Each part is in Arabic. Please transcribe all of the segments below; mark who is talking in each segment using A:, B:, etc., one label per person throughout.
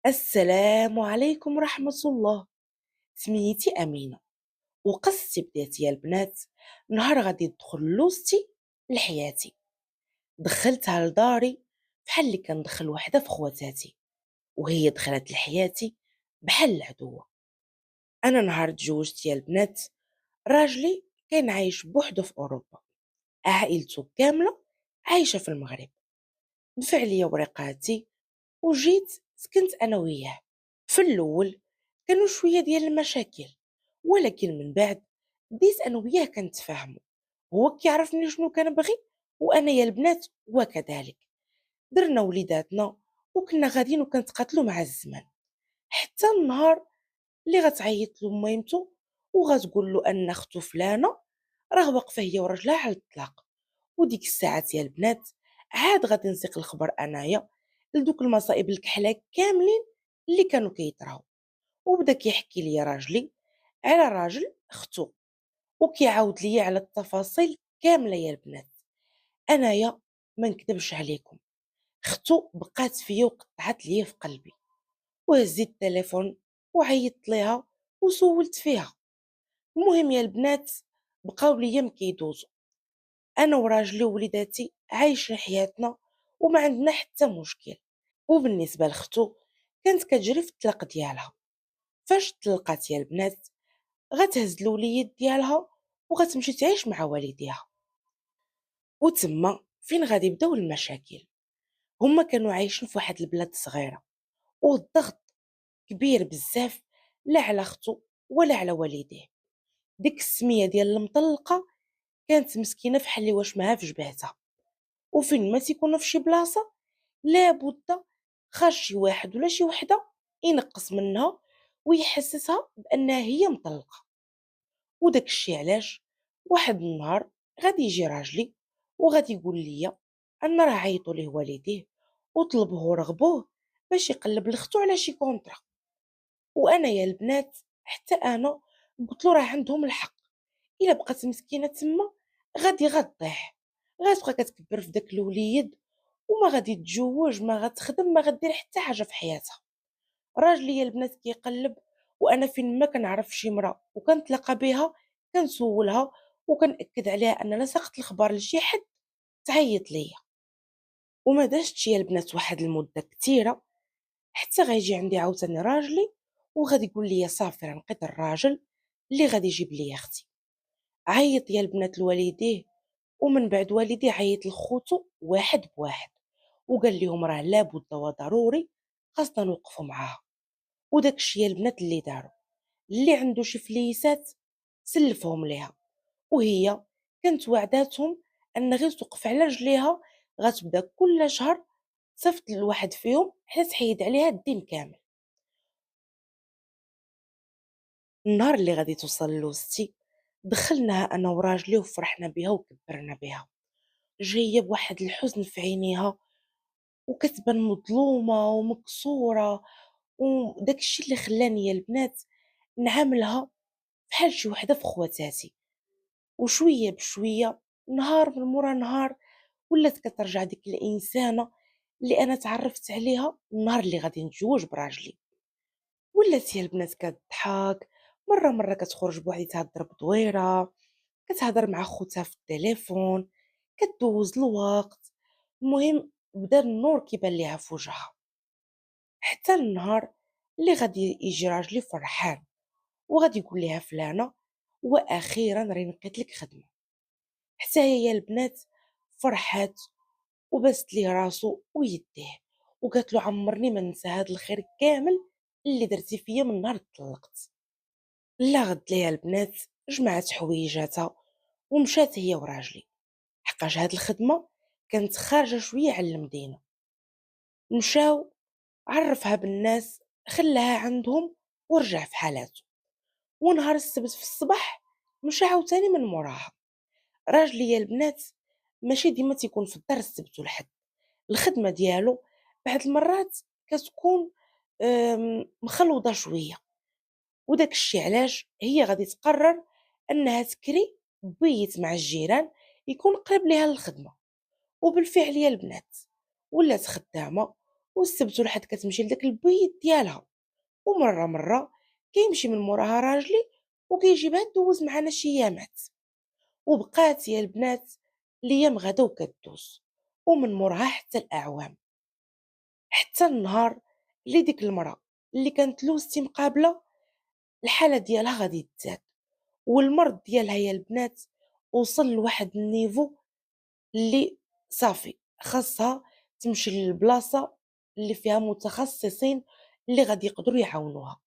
A: السلام عليكم ورحمة الله. سميتي أمينة، وقصتي بدات يا البنات. نهار غادي تدخل لوستي لحياتي، دخلتها لداري بحال اللي كندخل وحدة في خواتاتي، وهي دخلت لحياتي بحال العدوة. أنا نهار تزوجت يا البنات، راجلي كان عايش بوحدو في أوروبا، عائلته كاملة عايشة في المغرب. دفع ليا وريقاتي وجيت سكنت أنا وياه. في الأول كانوا شوية ديال المشاكل، ولكن من بعد بديت أنا وياه كنتفاهموا. هو كيعرفني شنو كنبغي، وأنا يا البنات وكذلك. درنا وليداتنا وكنا غاديين وكنتقاتلوا مع الزمان، حتى النهار اللي غتعيط له ميمتو وغتقول له ان اختو فلانه راه واقفه هي وراجلها على الطلاق. وديك الساعات يا البنات عاد غادي نسيق الخبر انايا لدوك المصائب الكحله كاملين اللي كانوا كيطراو. وبدا كيحكي لي راجلي على راجل اختو، وكيعاود لي على التفاصيل كامله يا البنات. انايا ما نكذبش عليكم، اختو بقات فيا وقطعت ليا في قلبي، وهزيت التليفون وعيطت ليها وسولت فيها. المهم يا البنات بقاو ليا مكيدوزو، انا وراجلي ووليداتي عايشين حياتنا وما عندنا حتى مشكل. وبالنسبه لختو كانت كتجري في الطلاق ديالها. فاش طلقات يا البنات غتهز الوليد ديالها وغتمشي تعيش مع والديها. وتما فين غادي يبداو المشاكل. هما كانوا عايشين في واحد البلاد صغيره، والضغط كبير بزاف، لا على اختو ولا على والديه. ديك السميه ديال المطلقه كانت مسكينه فحال اللي واش معاها في جبهتها، وفين ما تيكونوا في شي بلاصه لابد خاص شي واحد ولا شي وحده ينقص منها ويحسسها بانها هي مطلقه. وداك الشي علاش واحد النهار غادي يجي راجلي وغادي يقول لي ان راه عيطوا ليه والديه وطلبوه ورغبوه باش يقلب لختو على شي كونطرا. وانا يا البنات حتى انا قلت له راه عندهم الحق، الا بقات مسكينه تما غادي غطيح، غتبقى كتكبر في داك الوليد وما غادي تتزوج ما غتخدم ما غدير حتى حاجه في حياتها. راجلي يا البنات كيقلب، وانا فين ما كنعرف شي مرا وكنتلاقى بها كنسولها وكنأكد عليها ان لا سقط الخبر لشي حد تعيط ليا. وما دازتش يا البنات واحد المده كتيره حتى غيجي عندي عاوتاني راجلي وغادي يقول لي صافي راه لقيت الراجل اللي غادي يجيب لي اختي. عيط يا البنات لوالديه، ومن بعد والديه عيط لخوتو واحد بواحد، وقال لهم راه لابد وضروري خاصنا نوقفوا معاها. وداك الشيء يا البنات اللي داروا، اللي عنده شي فليسات سلفهم ليها، وهي كانت وعداتهم ان غير توقف على رجليها غتبدا كل شهر تصيفط لواحد فيهم حتى تحيد عليها الدين كامل. النهار اللي غادي توصل لوستي دخلناها انا وراجلي وفرحنا بها وكبرنا بها، جايه بواحد الحزن في عينيها وكتبان مظلومه ومكسوره. وداك الشيء اللي خلاني يا البنات نعاملها بحال شي وحده في خواتاتي. وشويه بشويه نهار من مورا نهار ولات كترجع ديك الانسانه اللي انا تعرفت عليها النهار اللي غادي نتزوج براجلي. ولات هي البنات كتضحك، مرة كتخرج بوحدي تهضر بدويرة، كتهضر مع خوتها في التليفون، كدوز الوقت. المهم بدا النور كيبان ليها في وجهها. حتى النهار اللي غادي يجي راجلي فرحان وغادي يقول ليها فلانة واخيرا راني لقيت لك خدمة. حتى هي البنات فرحات وبست ليه راسو ويديه وقالت له عمرني ما ننسى هاد الخير كامل اللي درتي فيا من نهار طلقت. لا غد ليها البنات جمعت حويجاتها ومشات هي وراجلي، حقاش هاد الخدمة كانت خارجة شوية على المدينة. مشاو عرفها بالناس، خلاها عندهم ورجع في حالاته. ونهار السبت في الصباح مشى عاوتاني من موراها. راجلي يا البنات ماشي ديما تيكون في الدار السبت والحد، الخدمة ديالو بعض المرات كتكون مخلوضة شوية. وداك الشي علاش هي غادي تقرر انها تكري بيت مع الجيران يكون قريب ليها للخدمه. وبالفعل يا البنات ولات خدامه والسبت والحد كتمشي لداك البيت ديالها. ومرة كيمشي من موراها راجلي وكيجيبها دوز معانا شي يامات. وبقات يا البنات الأيام غدا وكدوز، ومن موراها حتى الأعوام، حتى النهار اللي ديك المرا اللي كانت لوستي مقابلة الحالة ديالها غادي تزاد، والمرض ديالها يا البنات وصل لواحد النيفو اللي صافي خاصها تمشي للبلاصة اللي فيها متخصصين اللي غادي يقدروا يعاونوها.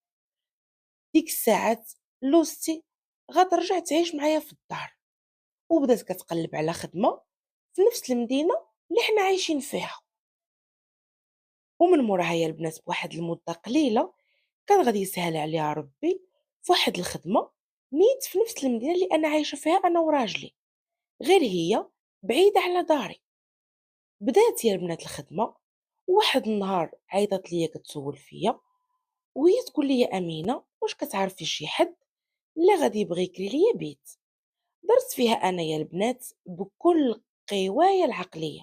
A: ديك الساعات لوستي غترجع تعيش معايا في الدار، وبدات كتقلب على خدمة في نفس المدينة اللي حنا عايشين فيها. ومن موراها يا البنات بواحد المدة قليلة كان غادي يسهل عليها ربي فواحد الخدمة نيت في نفس المدينة اللي أنا عايشة فيها أنا وراجلي، غير هي بعيدة على داري. بدات يا البنات الخدمة، وواحد النهار عيطت ليا كتسول فيا وهي تقول لي يا أمينة واش كتعرفي شي حد اللي غادي يبغي يكري ليا بيت. درت فيها أنا يا البنات بكل قوايا العقلية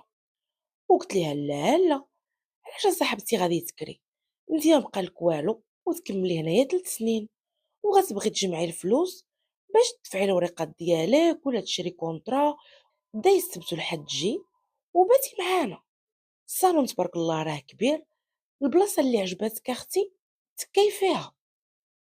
A: وقلت لها لا لا، علاش صاحبتي غادي تكري؟ انت ما بقالك والو وتكملي هنايا 3 سنين وغتبغي تجمعي الفلوس باش تدفعي الوريقات ديالك ولا تشري كونطرا. بدا السبت والحد تجي وباتي معانا. الصالون تبارك الله راه كبير، البلاصه اللي عجباتك اختي تكاي فيها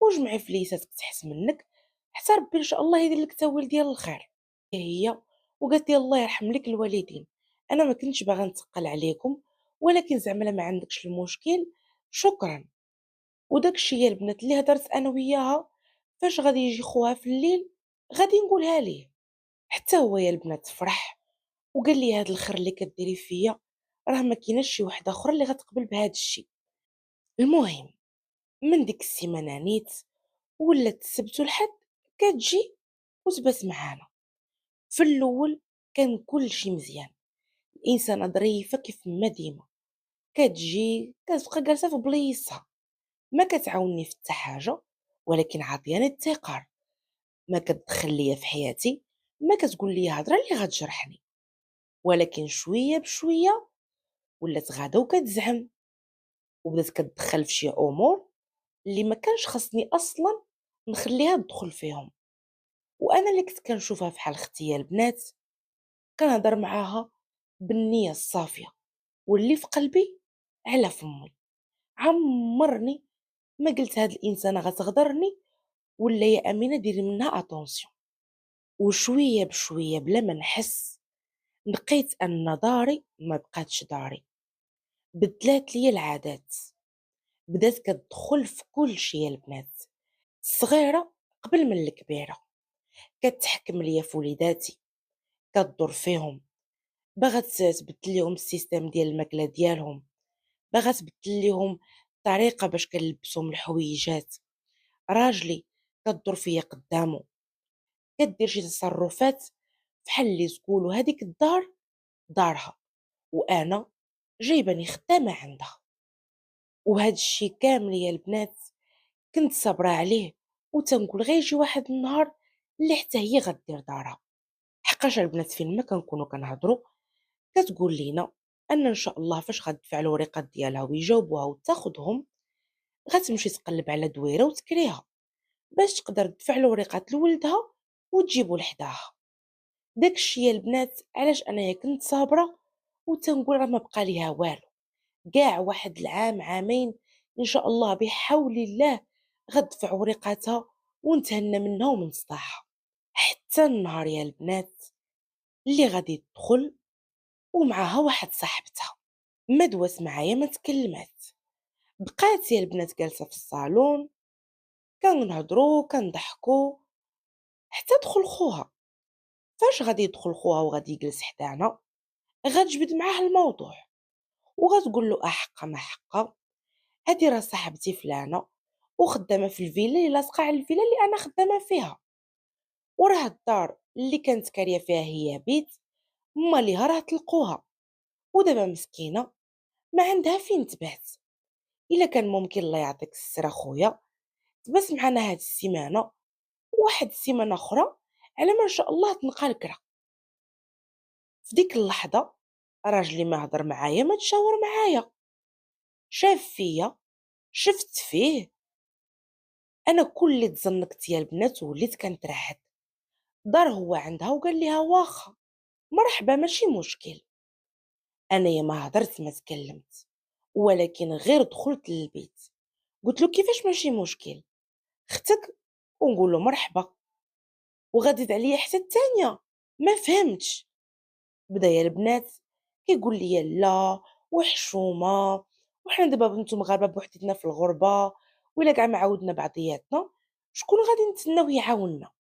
A: وجمعي فليساتك تحس منك حتى ربي ان شاء الله يدير لك تاويل ديال الخير. هي وقالت لي الله يرحم لك الوالدين، انا ما كنتش باغا نثقل عليكم، ولكن زعما لا ما عندكش المشكل شكرا. وداك الشيء يا البنات اللي هدرت انا وياها فاش غادي يجي خوها في الليل غادي نقولها ليه. حتى هو يا البنات فرح وقال لي هاد الخير اللي كديري فيا راه ما كايناش شي وحده اخرى اللي غتقبل بهذا الشيء. المهم من ديك السيمانه نيت ولات السبت والحد كتجي وتبات معانا. في الاول كان كلشي مزيان، الانسانه ظريفه كيف ما ديما كتجي كتبقى جالسه في بليصها، ما كتعاونني في حتى حاجه ولكن عطياني الثقه، ما كتدخل ليا في حياتي، ما كتقول لي هضره اللي غتجرحني. ولكن شويه بشويه ولات غاده وكتزعم وبدات كتدخل في شي امور اللي ما كانش خصني اصلا نخليها تدخل فيهم. وانا اللي كنت كنشوفها فحال اختي يا البنات كنهضر معاها بالنيه الصافيه واللي في قلبي على فمي. عمرني ما قلت هاد الانسانه غتغدرني ولا يا امينه ديري منها اتونسيون. وشويه بشويه بلا ما نحس لقيت ان داري ما بقاتش داري، بدلات ليا العادات، بدات كتدخل في كل شيء يا البنات، الصغيره قبل من الكبيره، كتحكم ليا في وليداتي، كدور فيهم، باغا تبدل ليهم السيستم ديال الماكله ديالهم، باغا تبدل ليهم الطريقه باش كنلبسهم الحويجات. راجلي كدور فيا قدامه، كدير شي تصرفات فحال اللي تقولوا هذيك الدار دارها وانا جايباني خدامه عندها. وهاد الشي كامل يا البنات كنت صابره عليه وتنقول غير يجي واحد النهار اللي حتى هي غدير دارها. حقاش البنات فين ما كنكونوا كنهضروا كتقول لينا ان ان شاء الله فاش غتدفع الوريقات ديالها ويجاوبوها وتاخذهم غتمشي تقلب على دويره وتكريها باش تقدر تدفع الوريقات لولدها وتجيبو لحداها. داكشي يا البنات علاش انايا كنت صابره وتنقول راه ما بقى ليها والو، كاع واحد العام عامين ان شاء الله بحول الله غتدفع وريقاتها ونتهنى منها ومن صداعها. حتى النهار يا البنات اللي غادي تدخل ومعاها واحد صاحبتها ما دوات معايا ما تكلمات، بقات يا البنات جالسه في الصالون كنهضروا كنضحكوا حتى دخل خوها. فاش غادي يدخل خوها وغادي يجلس حدانا غتجبد معاه الموضوع وغتقول له احقا ما حقا، هادي راه صاحبتي فلانه وخدامه في الفيلا اللي لاصقه على الفيلا اللي انا خدامه فيها، وراه الدار اللي كانت كاريه فيها هي بيت ماليها راه طلقوها ودابا مسكينه ما عندها فين تبات. الا كان ممكن الله يعطيك السر اخويا تبات معنا هاد السيمانه وواحد السيمانه اخرى على ما ان شاء الله تنقى الكرا. في ديك اللحظه راجلي ما هضر معايا ما تشاور معايا، شاف فيا، شفت فيه، أنا كل اللي تزنقت يا البنات وليت كنترعد. دار هو عندها وقال ليها واخا، مرحبا ماشي مشكل. أنايا ما هدرت ما تكلمت، ولكن غير دخلت للبيت قلت له كيفاش ماشي مشكل، اختك ونقول له مرحبا، وغدت عليا حتى الثانيه. ما فهمتش. بدا يا البنات كيقول لي لا وحشومه، وحنا دابا بنتو مغاربه بوحدتنا في الغربه، وإلا كاع ما عاودنا بعضياتنا شكون غادي نتسناوه يعاوننا.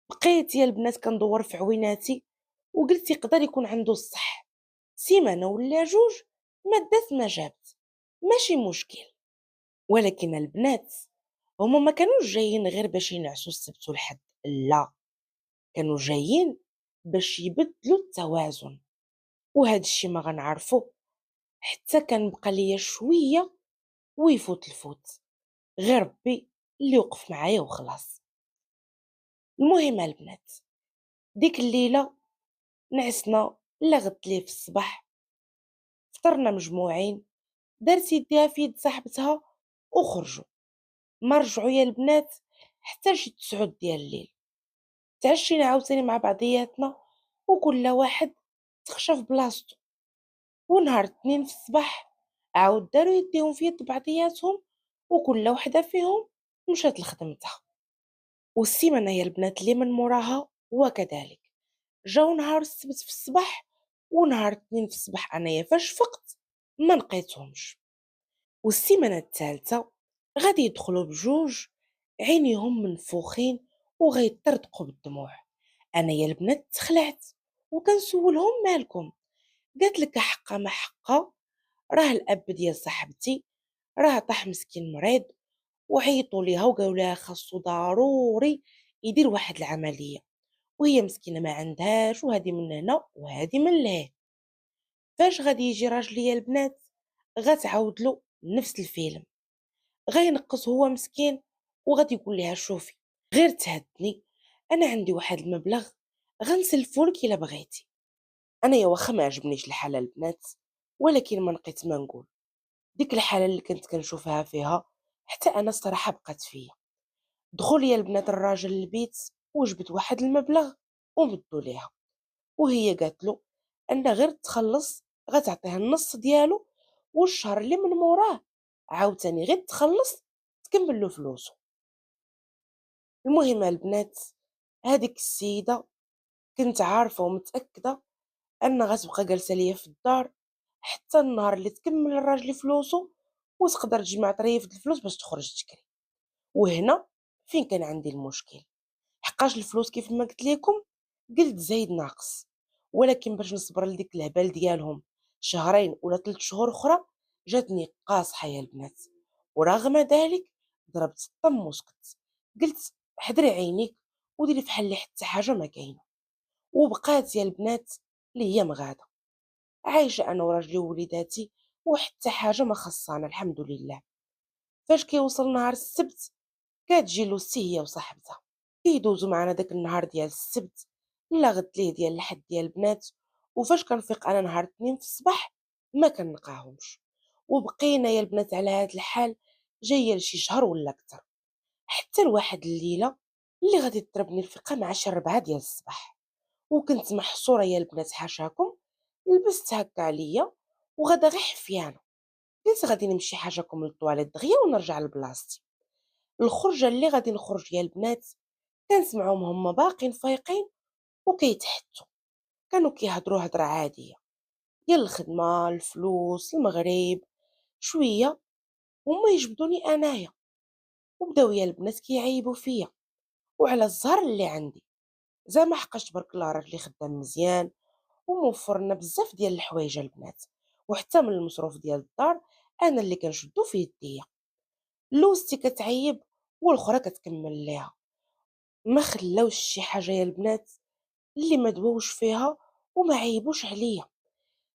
A: بقيت يا البنات كندور في عويناتي وقلت يقدر يكون عنده الصح، سيمانه ولا جوج ما دات ما جابت، ماشي مشكل. ولكن البنات هما ما كانوش جايين غير باش ينعسوا السبت والحد، لا، كانوا جايين باش يبدلوا التوازن. وهذا الشيء ما غنعرفو حتى كان بقى ليا شويه ويفوت الفوت، غير ربي اللي يوقف معايا وخلاص. المهم البنات ديك الليله نعسنا لغد ليه في الصباح، فطرنا مجموعين، دارت يديها في يد صاحبتها وخرجوا. ما رجعوا يا البنات حتى شي 9 ديال الليل. تعشينا عاوتاني مع بعضياتنا وكل واحد تخشى في بلاصتو. ونهار الاثنين في الصباح عاود داروا يديهم في يد بعضياتهم، وكل وحده فيهم مشات لخدمتها. والسيمانه يا البنات اللي من موراها وكذلك. جاو نهار السبت في الصباح ونهار الاثنين في الصباح انايا فاش فقت ما لقيتهمش. والسيمانه الثالثه غادي يدخلوا بجوج عينيهم منفوخين وغيطرطقوا بالدموع. انا يا البنات تخلعت وكنسولهم مالكم. قالت لك حقا ما حقا، راه الاب ديال صاحبتي راه طاح مسكين مريض، وعيطوا ليها وقالوا لها خاصو ضروري يدير واحد العمليه، وهي مسكينه ما عندهاش، وهذه من هنا وهذه من لهيه. فاش غادي يجي راجلي يا البنات غتعاود له نفس الفيلم، غينقص هو مسكين وغادي يقول لها شوفي غير تهدني، انا عندي واحد المبلغ غنسلفولك الا بغيتي. انا يا واخا ما عجبنيش الحال البنات، ولكن ما لقيت ما نقول. ديك الحالة اللي كنت كنشوفها فيها حتى أنا الصراحة بقات فيا. دخل يا البنات الراجل للبيت وجبت واحد المبلغ ومدو ليها، وهي قالت له أن غير تخلص غتعطيه النص ديالو، والشهر اللي من موراه عاوتاني غير تخلص تكمل له فلوسه. المهم البنات هذيك السيدة كنت عارفة ومتأكدة أن غتبقى جالسة ليا في الدار حتى النهار اللي تكمل الراجل فلوسه وتقدر تجمع طريف د الفلوس باش تخرج تشري. وهنا فين كان عندي المشكل، حقاش الفلوس كيف ما قلت لكم قلت زايد ناقص، ولكن باش نصبر لديك الهبال ديالهم شهرين ولا 3 شهور اخرى جاتني قاصحه يا البنات. ورغم ذلك ضربت الطم وسكت، قلت حضري عينيك وديري فحال اللي حتى حاجه ما كاينه. وبقات يا البنات اللي هي مغاده عايشه انا وراجلي ووليداتي، وحتى حاجه ما خصانا الحمد لله. فاش كيوصل نهار السبت كتجي لوستي هي وصاحبتها، كيدوزو معانا داك النهار ديال السبت لا غد ليه ديال الحد ديال البنات. وفاش كنفيق انا نهار الاثنين في الصباح ما كنلقاهمش. وبقينا يا البنات على هذا الحال جايه لشي شهر ولا اكثر، حتى لواحد الليله اللي غادي تضربني الفيقه مع شي 4 ديال الصباح. وكنت محصوره يا البنات حاشاكم، لبست هكا عليا وغدا غير حفيانه، قلت غادي نمشي حاجاكم للطواليت دغيا ونرجع لبلاصتي. الخرجه اللي غادي نخرج يا البنات كنسمعهم هما باقين فايقين وكيتحتوا، كانوا كيهضروا هضره عاديه ديال الخدمه الفلوس المغرب شويه، هما يجبدوني انايا. وبداو يا البنات كيعيبوا فيا وعلى الزهر اللي عندي، زعما حقاش تبارك الله راجلي خدام مزيان وموفر لنا بزاف ديال الحوايج البنات، وحتى من المصروف ديال الدار انا اللي كنشدو في يديا. لوستي كتعيب والاخرى كتكمل ليها، ما خلاوش شي حاجه يا البنات اللي ما دواوش فيها وما عيبوش عليا،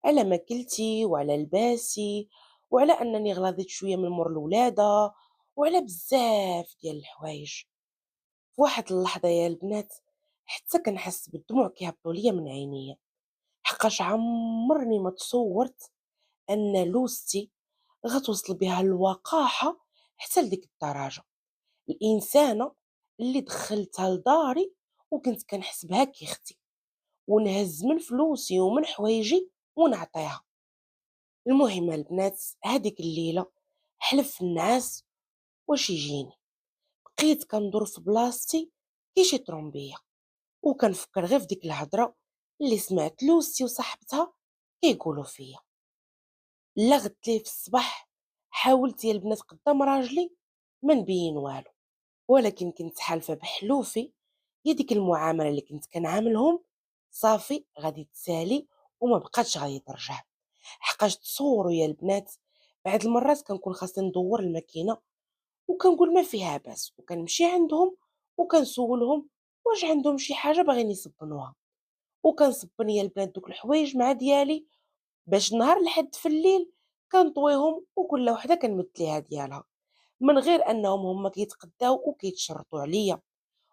A: على ماكلتي وعلى لباسي وعلى انني غلاضيت شويه من مور الولاده وعلى بزاف ديال الحوايج. في واحد اللحظه يا البنات حتى كنحس بالدموع كيهبطوا ليا من عينيا، حقاش عمرني ما تصورت ان لوستي غتوصل بها الوقاحة حتى لديك الدرجة. الإنسانة اللي دخلتها لداري وكنت كنحس بها كيختي، ونهز من فلوسي ومن حوايجي ونعطيها. المهم البنات، هذيك الليلة حلف النعاس واش يجيني، بقيت كندور في بلاصتي كي شي طرومبية، وكنفكر غير في ديك الهضرة اللي سمعت لوستي وصاحبتها كيقولوا فيا. لا غدت ليه في الصباح حاولت يا البنات قدام راجلي ما نبين والو، ولكن كنت حالفة بحلوفي هي ديك المعاملة اللي كنت كنعاملهم صافي غادي تسالي وما بقاتش غادي ترجع. حقاش تصوروا يا البنات، بعض المرات كنكون خاصني ندور الماكينة وكنقول ما فيها باس، وكنمشي عندهم وكنسولهم واش عندهم شي حاجة باغيين يصبنوها، وكنصبن يا البنات دوك الحوايج مع ديالي، باش نهار الحد في الليل كنطويهم وكل وحدة كنمد ليها ديالها، من غير انهم هما كيتقداو وكيتشرطوا عليا.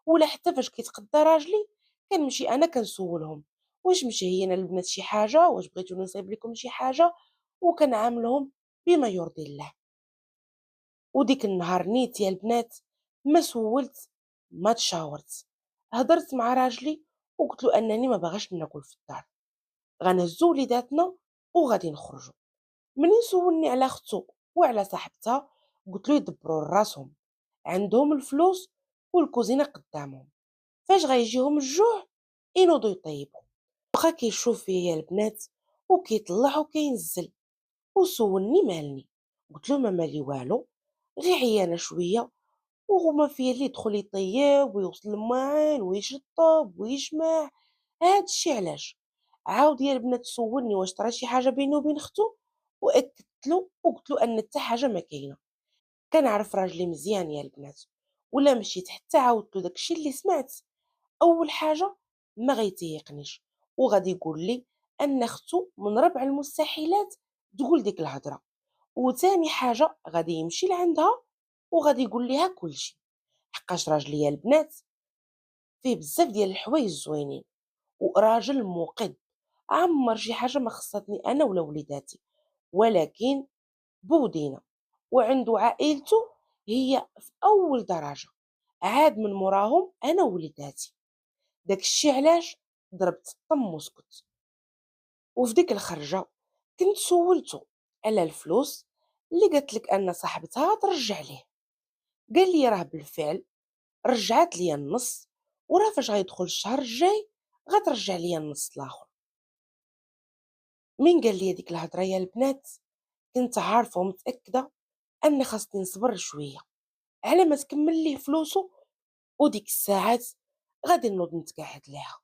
A: ولا حتى فاش كيتقدى راجلي كنمشي انا كنسولهم واش مشهيين البنات شي حاجه، واش بغيتو نصيب لكم شي حاجه، وكنعاملهم بما يرضي الله. وديك النهار نيت يا البنات ما سولت ما تشاورت، هضرت مع راجلي وقلت له انني ما باغاش ناكل في الدار، غنهزو وليداتنا وغادي نخرجوا. منين سولني على اختو وعلى صاحبتها قلت له يدبروا راسهم، عندهم الفلوس والكوزينه قدامهم، فاش غيجيهم الجوع ينوضوا يطيبوا. بقى كيشوف فيا البنات وكيطلع وكينزل، وسولني مالني، قلت له ما مالي والو، غير عيانه شويه وهما فيا اللي يدخل يطيب ويوصل الماعن ويشطب ويجمع. هادشي علاش عاود يا البنات سولني واش طرا شي حاجه بيني وبين اختو، واكدت له وقلت له ان حتى حاجه ما كاينه. كنعرف راجلي مزيان يا البنات، ولا مشيت حتى عاودت له داكشي اللي سمعت، اول حاجه ما غيتيقنيش وغادي يقول لي ان اختو من ربع المستحيلات تقول ديك الهضره، وثاني حاجه غادي يمشي لعندها وغادي يقول ليها كلشي. حقاش راجلي يا البنات فيه بزاف ديال الحوايج زوينين، وراجل موقد، عمر شي حاجه ما خصتني انا ولا وليداتي، ولكن بودينا، وعنده عائلته هي في اول درجه، عاد من موراهم انا ووليداتي. داك الشي علاش ضربت الطم وسكت. وفي ديك الخرجة كنت سولته على الفلوس اللي قالت لك ان صاحبتها ترجع ليه، قال لي راه بالفعل رجعت لي النص، وراه فاش غيدخل الشهر الجاي غترجع لي النص الاخر. من قال لي ديك الهضره يا البنات كنت عارفه ومتاكده اني خاصني نصبر شويه على ما تكمل ليه فلوسه، وديك الساعات غادي نوض نتقاعد ليها.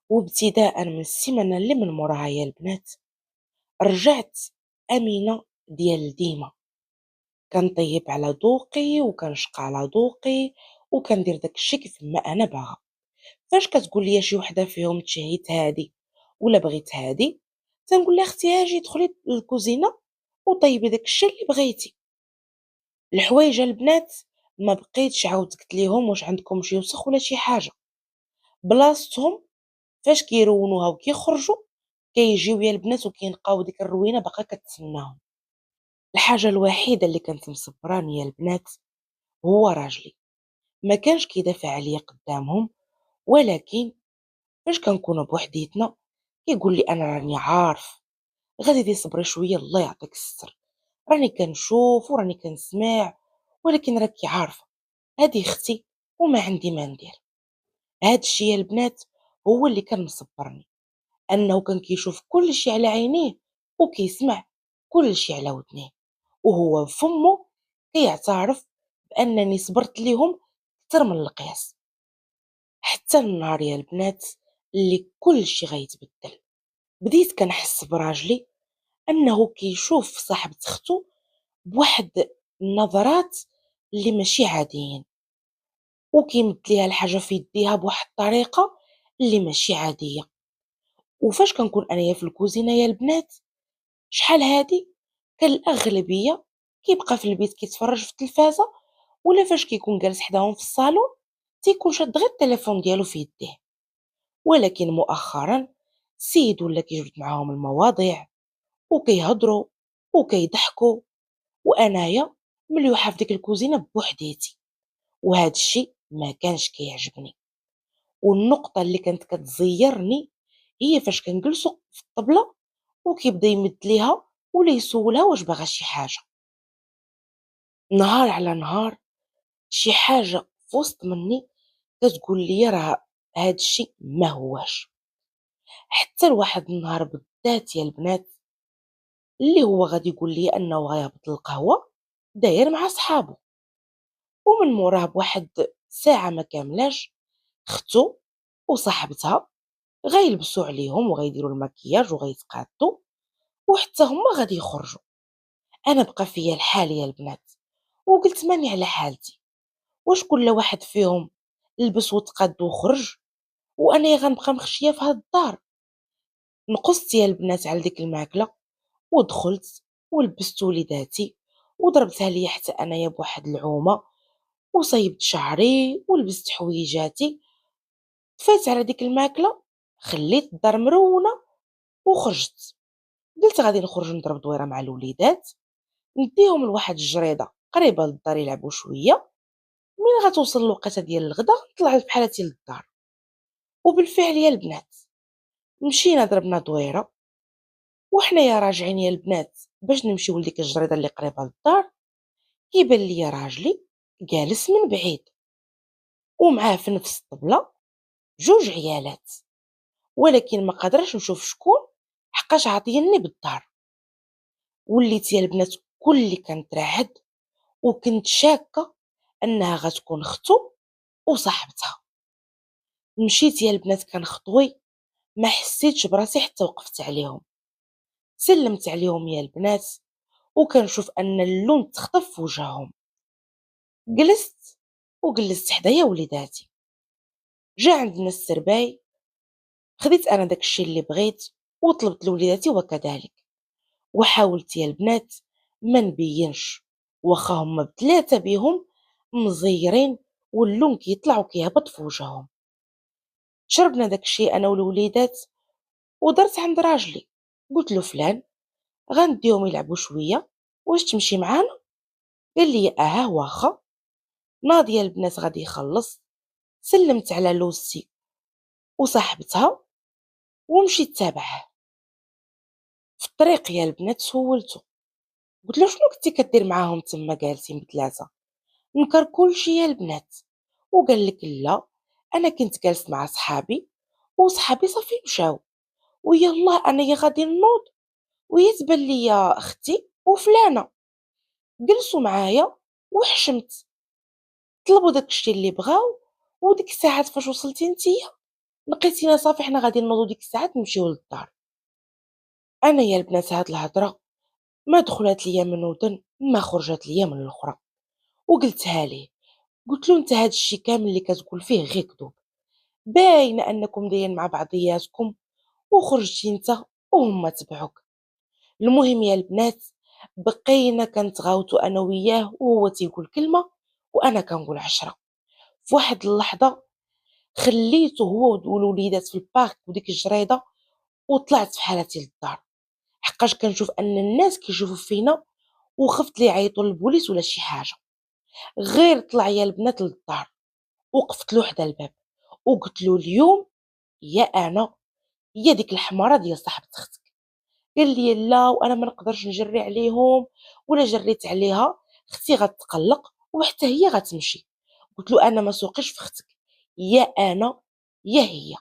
A: وابتداء من السيمانه اللي من موراها يا البنات رجعت أمينة ديال ديما، كنطيب على ذوقي وكنشقى على ذوقي وكندير داكشي كيف ما أنا باغا. فاش كتقول ليا شي وحدة فيهم تشهيت هادي ولا بغيت هادي، تنقول لها اختي اجي دخلي للكوزينة وطيبي داكشي اللي بغيتي. الحوايج البنات ما بقيتش عاود قلت ليهم واش عندكم شي وسخ ولا شي حاجة، بلاصتهم فاش كيرونوها وكيخرجوا كيجيو يا البنات وكيلقاو ديك الروينة باقا كتسناهم. الحاجة الوحيدة اللي كانت مصبراني يا البنات هو راجلي، ما كانش كيدافع عليا قدامهم، ولكن فاش كنكونوا بوحديتنا كيقول لي انا راني عارف، غادي دي صبري شويه الله يعطيك الستر، راني كنشوف وراني كنسمع، ولكن راكي عارفه هذه اختي وما عندي ما ندير. هاد الشي يا البنات هو اللي كان مصبرني، انه كان كيشوف كل شي على عينيه وكيسمع كل شي على ودنيه، وهو بفمه كيعترف بأنني صبرت ليهم أكتر من القياس. حتى النهار يا البنات اللي كل شي غيتبدل، بديت كنحس براجلي أنه كيشوف صاحبة اختو بواحد النظرات اللي ماشي عاديين، وكيمد ليها الحاجة في يديها بواحد الطريقة اللي ماشي عادية. وفاش كنكون انايا في الكوزينة يا البنات شحال هادي كان الأغلبية كيبقى في البيت كيتفرج في التلفازة، ولا فاش كيكون جالس حداهم في الصالون تيكون شاد غير التليفون ديالو في يديه. ولكن مؤخرا السيد ولا كيجبد معاهم المواضيع وكيهضروا وكيضحكوا، وانايا مليوحه في ديك الكوزينه بوحديتي. وهذا الشيء ما كانش كيعجبني. والنقطه اللي كانت كتزيرني هي فاش كنجلسوا في الطبله وكيبدا يمد ليها ولا يسولها واش باغا شي حاجه. نهار على نهار شي حاجه في وسط مني كتقول لي راه هاد الشيء ما هواش. حتى لواحد النهار بالذات يا البنات، اللي هو غادي يقول لي انه غيهبط للقهوه داير مع صحابو، ومن موراه بواحد ساعه ما كاملاش اختو وصاحبتها غيلبسوا عليهم وغيديروا المكياج وغيتقادوا، وحتى هما غادي يخرجوا. انا بقى فيا الحال يا البنات، وقلت ماني على حالتي، واش كل واحد فيهم لبس وتقاد وخرج وانا غنبقى مخشيه في هاد الدار؟ نقصت يا البنات على ديك الماكله ودخلت ولبست وليداتي وضربتها ليا حتى انايا بواحد العومه، وصيبت شعري ولبست حويجاتي، طفيت على ديك الماكله، خليت الدار مرونه وخرجت. قلت غادي نخرج نضرب دويره مع الوليدات، نديهم لواحد الجريده قريبه للدار يلعبوا شويه، من غتوصل الوقيته ديال الغدا نطلع بحالتي للدار. وبالفعل يا البنات مشينا ضربنا دويره، وحنايا راجعين يا البنات باش نمشيو لديك الجريده اللي قريبه للدار، كيبان ليا راجلي جالس من بعيد ومعاه في نفس الطبله جوج عيالات، ولكن ما قدرش نشوف شكون حقاش عاطيني بالدار. وليت يا البنات كلي كنترعد، وكنت شاكه انها غتكون اختو وصاحبتها. مشيت يا البنات كنخطوي، ما حسيتش براسي حتى وقفت عليهم، سلمت عليهم يا البنات وكنشوف ان اللون تخطف في وجههم. جلست وجلست حدايا وليداتي. جا عندنا السرباي، خديت انا داكشي اللي بغيت وطلبت لوليداتي وكذلك، وحاولت يا البنات ما نبينش، واخا هما بثلاثه بيهم مزيرين واللون كيطلع وكيهبط في وجههم. شربنا داكشي انا والوليدات ودرت عند راجلي، قلت له فلان غنديهم يلعبوا شويه، واش تمشي معانا؟ قال لي واخا. ناضيه البنات غادي يخلص، سلمت على لوستي وصاحبتها ومشيت تابعه. في الطريق يا البنات سولته، قلت له شنو كنتي كدير معاهم تما جالسين بثلاثه؟ نكر كلشي يا البنات، وقال لك لا، انا كنت جالس مع صحابي وصحابي صافي مشاو، ويلا انا غادي نوض وهي تبان ليا اختي وفلانه جلسوا معايا وحشمت، طلبوا داكشي اللي بغاو، وديك الساعات فاش وصلتي نتيا لقيتينا صافي حنا غادي نوضو ديك الساعات نمشيو للدار. انا يا البنات هاد الهضره ما دخلت ليا من ودن ما خرجت ليا من الاخرى، وقلتها ليه. قلت له انت هاد الشي كامل اللي كتقول فيه غير كذوب، باين انكم دايرين مع بعضياتكم وخرجتي انت وهما تبعوك. المهم يا البنات بقينا كنتغاوتو انا وياه، وهو تيقول كلمه وانا كنقول عشرة. في واحد اللحظه خليته هو والوليدات في البارك وديك الجريده، وطلعت في حالتي للدار، حقاش كنشوف ان الناس كيشوفوا فينا، وخفت لي يعيطوا للبوليس ولا شي حاجه. غير طلع يا البنات للدار، وقفت له حدا الباب وقلت له اليوم يا انا يا ديك الحماره ديال صاحبة اختك. قال لي لا، وانا ما نقدرش نجري عليهم، ولا جريت عليها اختي غتقلق وحتى هي غتمشي. قلت له انا ما سوقيش في اختك، يا انا يا هي.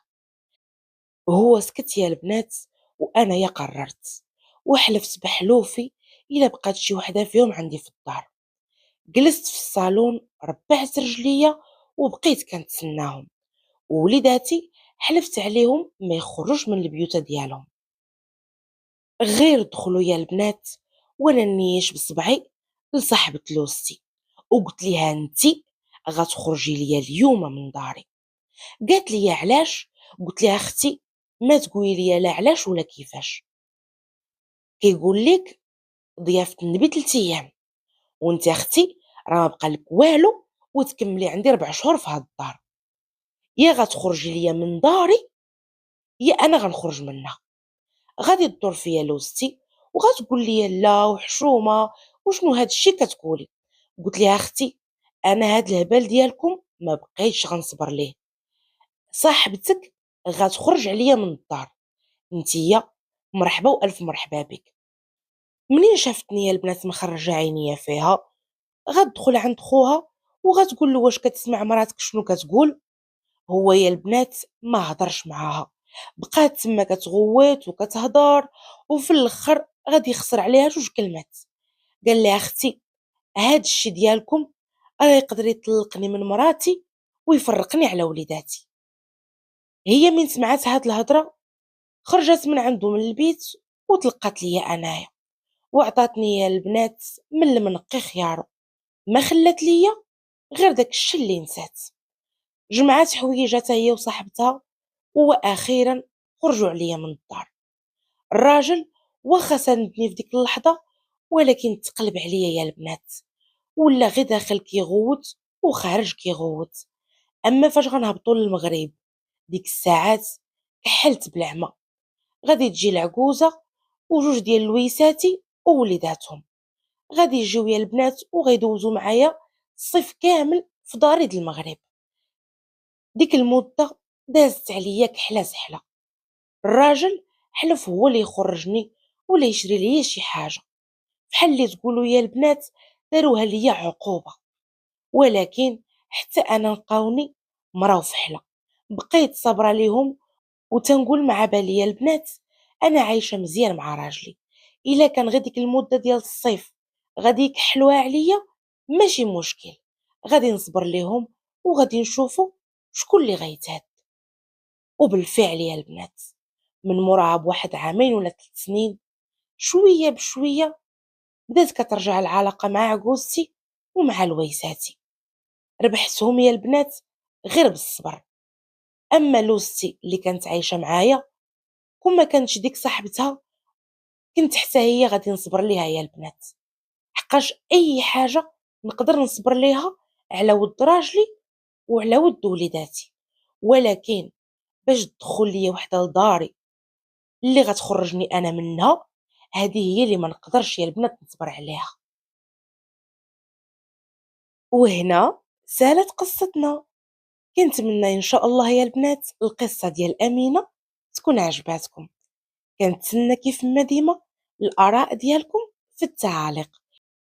A: وهو سكت يا البنات، وانا يا قررت وحلفت بحلوفي الا بقات شي وحده فيهم عندي في الدار. جلست في الصالون ربعت رجليا وبقيت كنتسناهم، ووليداتي حلفت عليهم ما يخرجوش من البيوت ديالهم. غير دخلوا يا البنات وانا نيش بصبعي لصاحبة لوستي وقلت ليها انتي غتخرجي ليا اليوم من داري. قالت لي علاش؟ قلت لها اختي ما تقولي لي لا علاش ولا كيفاش، كيقول لك ضيافة النبي 3 ايام، وانت اختي راه ما بقى لك والو وتكملي عندي 4 شهور في هاد الدار، يا غتخرجي ليا من داري يا انا غنخرج منها. غادي تدور فيا لوستي وغتقول لي لا وحشومه وشنو هاد الشيء كتقولي. قلت لها اختي انا هاد الهبال ديالكم ما بقيتش غنصبر ليه، صاحبتك غتخرج عليا من الدار، نتيا مرحبا والف مرحبا بك. منين شافتني يا البنات مخرجه عينيا فيها غتدخل عند خوها وغتقول له واش كتسمع مراتك شنو كتقول. هو يا البنات ما هضرش معاها، بقات تما كتغوت وكتهضر، وفي الاخر غادي يخسر عليها جوج كلمات. قال لها اختي هاد الشي ديالكم راه يقدر يطلقني من مراتي ويفرقني على وليداتي. هي من سمعت هاد الهضره خرجت من عنده من البيت وتلقات ليا انايا، وعطاتني يا البنات من المنقي خيارو، ما خلات ليا غير داك الشي اللي نسات. جمعات حويجاتها هي وصاحبتها واخيرا خرجوا عليا من الدار. الراجل واخا ساندني في ديك اللحظه ولكن تقلب عليا يا البنات، ولا غير داخل كيغوت وخارج كيغوت. اما فاش غنهبطوا للمغرب ديك الساعات كحلت بالعمى. غادي تجي العكوزه وجوج ديال لويساتي ووليداتهم، غادي يجيو يا البنات وغيدوزوا معايا الصيف كامل في داري د المغرب. ديك المده دازت عليا كحله سحله. الراجل حلف هو اللي يخرجني ولا يشري ليا شي حاجه، بحال اللي تقولوا يا البنات داروها ليا عقوبه. ولكن حتى انا لقاوني مرا وفحله، بقيت صابره ليهم وتنقول مع بالي يا البنات انا عايشه مزيان مع راجلي. الا كان غير ديك المده ديال الصيف غادي يكحلوها عليا ماشي مشكل، غادي نصبر ليهم وغادي نشوفوا شكون اللي غيتهد. وبالفعل يا البنات من موراها بواحد عامين ولا 3 سنين شويه بشويه بدات كترجع العلاقه مع عكوزتي ومع لويساتي. ربحتهم يا البنات غير بالصبر. اما لوستي اللي كانت عايشه معايا كون ما كانتش ديك صاحبتها كنت حتى هي غادي نصبر ليها يا البنات، حقاش اي حاجه نقدر نصبر ليها على ود راجلي وعلى ود وليداتي. ولكن باش تدخل ليا وحده لداري اللي غتخرجني انا منها، هذه هي اللي ما نقدرش يا البنات نصبر عليها. وهنا سالت قصتنا. كنتمنى ان شاء الله يا البنات القصه ديال امينه تكون عجباتكم. كنتسنى كيف ما ديما الاراء ديالكم في التعاليق.